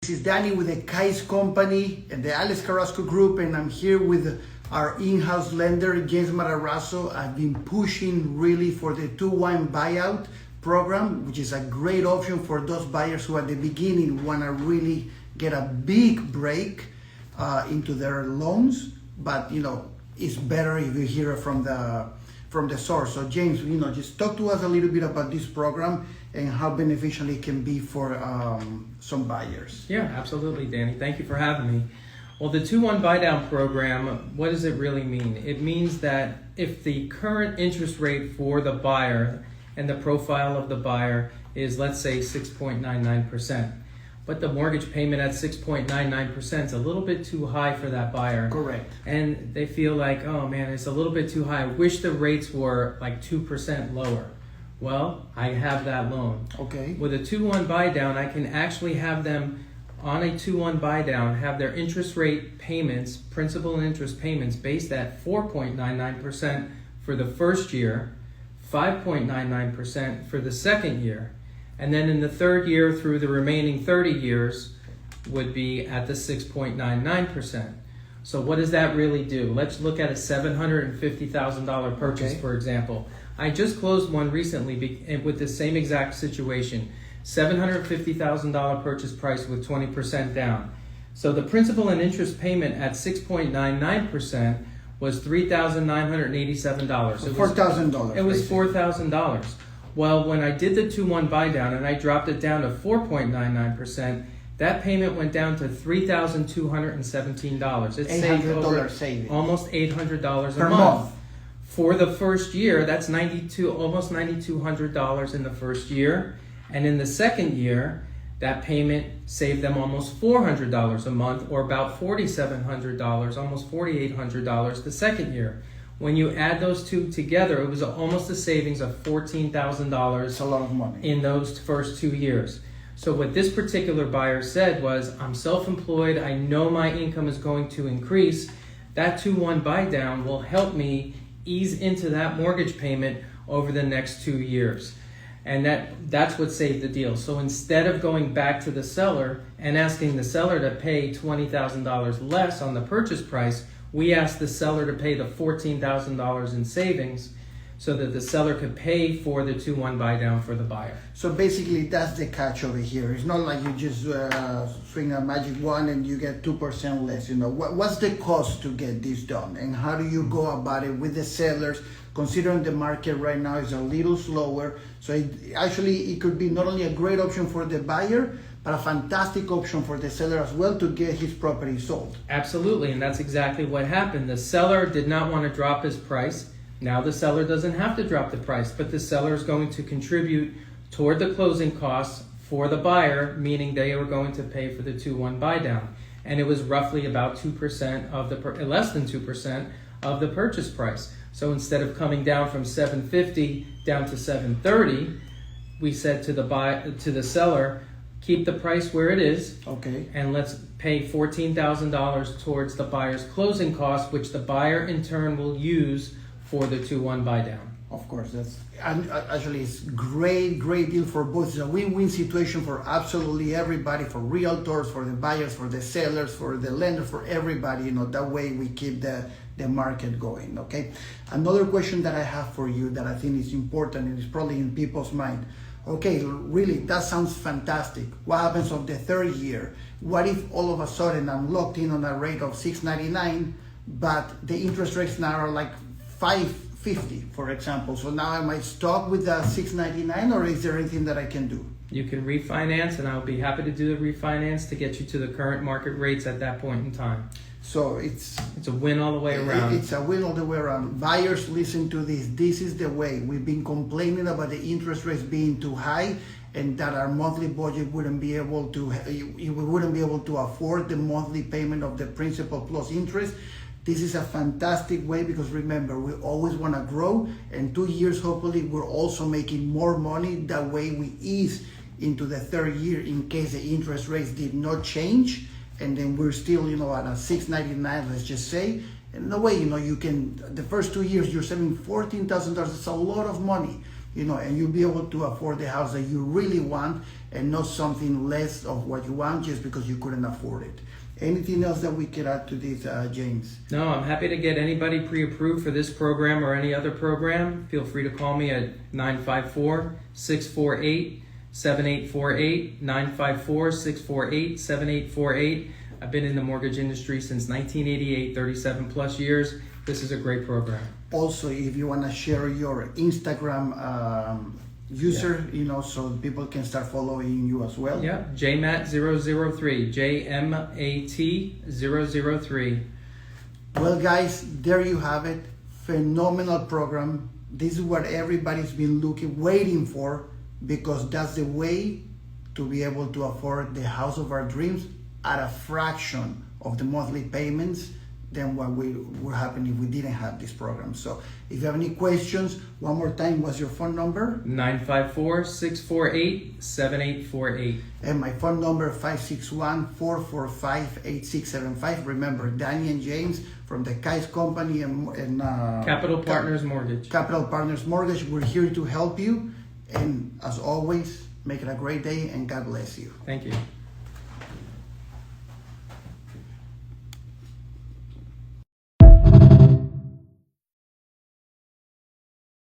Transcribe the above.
This is Danny with the Kais Company and the Alex Carrasco Group, and I'm here with our in-house lender, James Matarazzo. I've been pushing really for the 2-1 buyout program, which is a great option for those buyers who at the beginning want to really get a big break into their loans, but it's better if you hear it from the source. So James, just talk to us a little bit about this program and how beneficial it can be for some buyers. Yeah, absolutely, Danny. Thank you for having me. Well, the 2-1 buy down program, what does it really mean? It means that if the current interest rate for the buyer and the profile of the buyer is, let's say, 6.99%, but the mortgage payment at 6.99% is a little bit too high for that buyer. Correct. And they feel like, oh man, it's a little bit too high. I wish the rates were like 2% lower. Well, I have that loan. Okay. With a 2-1 buy down, I can actually have them on a 2-1 buy down have their interest rate payments, principal and interest payments, based at 4.99% for the first year, 5.99% for the second year, and then in the third year through the remaining 30 years would be at the 6.99%. So what does that really do? Let's look at a $750,000 purchase, Okay. For example. I just closed one recently with the same exact situation. $750,000 purchase price with 20% down. So the principal and interest payment at 6.99% was $3,987. So $4,000. It was $4,000. Well, when I did the 2-1 buy down and I dropped it down to 4.99%, that payment went down to $3,217. It's $800 saving. Almost $800 per a month. month. For the first year, that's almost $9,200 in the first year. And in the second year, that payment saved them almost $400 a month, or about $4,700, almost $4,800 the second year. When you add those two together, it was almost a savings of $14,000. It's a lot of money. In those first 2 years. So what this particular buyer said was, I'm self-employed, I know my income is going to increase. That 2-1 buy down will help me ease into that mortgage payment over the next 2 years. And that's what saved the deal. So instead of going back to the seller and asking the seller to pay $20,000 less on the purchase price, we asked the seller to pay the $14,000 in savings so that the seller could pay for the 2-1 buy down for the buyer. So basically, that's the catch over here. It's not like you just swing a magic wand and you get 2% less. What's the cost to get this done, and how do you go about it with the sellers? Considering the market right now is a little slower, so it could be not only a great option for the buyer, but a fantastic option for the seller as well to get his property sold. Absolutely, and that's exactly what happened. The seller did not want to drop his price. Now the seller doesn't have to drop the price, but the seller is going to contribute toward the closing costs for the buyer, meaning they are going to pay for the 2-1 buy down. And it was roughly about 2% of less than 2% of the purchase price. So instead of coming down from $750 down to $730, we said to the seller, keep the price where it is. Okay. And let's pay $14,000 towards the buyer's closing costs, which the buyer in turn will use for the 2-1 buy down. Of course, actually it's great deal for both. It's a win-win situation for absolutely everybody, for realtors, for the buyers, for the sellers, for the lenders, for everybody. That way we keep the market going. Okay. Another question that I have for you that I think is important and is probably in people's mind. Okay, really, that sounds fantastic. What happens on the third year? What if all of a sudden I'm locked in on a rate of 6.99, but the interest rates now are like 5.50, for example? So now am I stuck with the 6.99, or is there anything that I can do? You can refinance, and I'll be happy to do the refinance to get you to the current market rates at that point in time. So it's a win all the way around. It's a win all the way around. Buyers, listen to this. This is the way. We've been complaining about the interest rates being too high, and that our monthly budget we wouldn't be able to afford the monthly payment of the principal plus interest. This is a fantastic way, because remember, we always want to grow, and 2 years hopefully we're also making more money. That way we ease into the third year in case the interest rates did not change, and then we're still at a 6.99, let's just say. And in a way, you can, the first 2 years you're saving $14,000. It's a lot of money. and you'll be able to afford the house that you really want and not something less of what you want just because you couldn't afford it. Anything else that we could add to this, James? No, I'm happy to get anybody pre-approved for this program or any other program. Feel free to call me at 954-648-7848, 954-648-7848. I've been in the mortgage industry since 1988, 37 plus years. This is a great program. Also, if you want to share your Instagram user, so people can start following you as well. Yeah, JMAT003, JMAT003. Well, guys, there you have it. Phenomenal program. This is what everybody's been waiting for, because that's the way to be able to afford the house of our dreams at a fraction of the monthly payments than what would happen if we didn't have this program. So if you have any questions, one more time, what's your phone number? 954-648-7848. And my phone number, 561-445-8675. Remember, Danny and James from the Kais Company and Capital Partners Mortgage. Capital Partners Mortgage. We're here to help you. And as always, make it a great day and God bless you. Thank you.